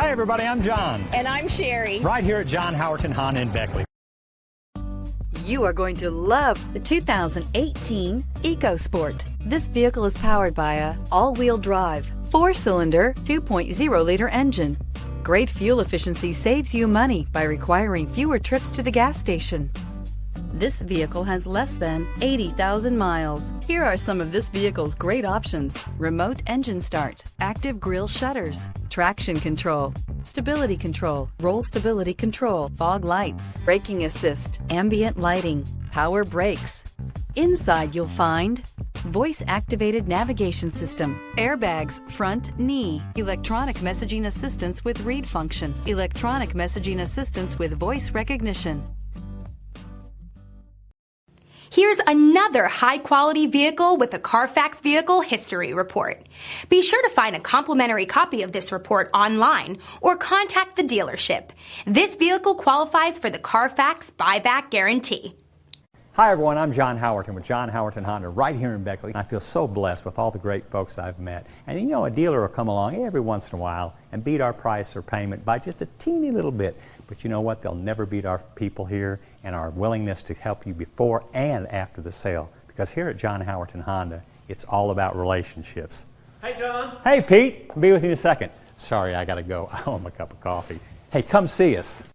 Hi everybody, I'm John. And I'm Sherry. Right here at John Howerton Honda in Beckley. You are going to love the 2018 EcoSport. This vehicle is powered by a all-wheel drive, 4-cylinder, 2.0-liter engine. Great fuel efficiency saves you money by requiring fewer trips to the gas station. This vehicle has less than 80,000 miles. Here are some of this vehicle's great options: remote engine start, active grille shutters, traction control, stability control, roll stability control, fog lights, braking assist, ambient lighting, power brakes. Inside you'll find voice-activated navigation system, airbags, front knee, electronic messaging assistance with read function, electronic messaging assistance with voice recognition. Here's another high-quality vehicle with a Carfax Vehicle History Report. Be sure to find a complimentary copy of this report online or contact the dealership. This vehicle qualifies for the Carfax Buyback Guarantee. Hi everyone, I'm John Howerton with John Howerton Honda right here in Beckley. I feel so blessed with all the great folks I've met. And you know, a dealer will come along every once in a while and beat our price or payment by just a teeny little bit. But you know what? They'll never beat our people here and our willingness to help you before and after the sale. Because here at John Howerton Honda, it's all about relationships. Hey John. Hey Pete, I'll be with you in a second. Sorry, I gotta go. I owe him a cup of coffee. Hey, come see us.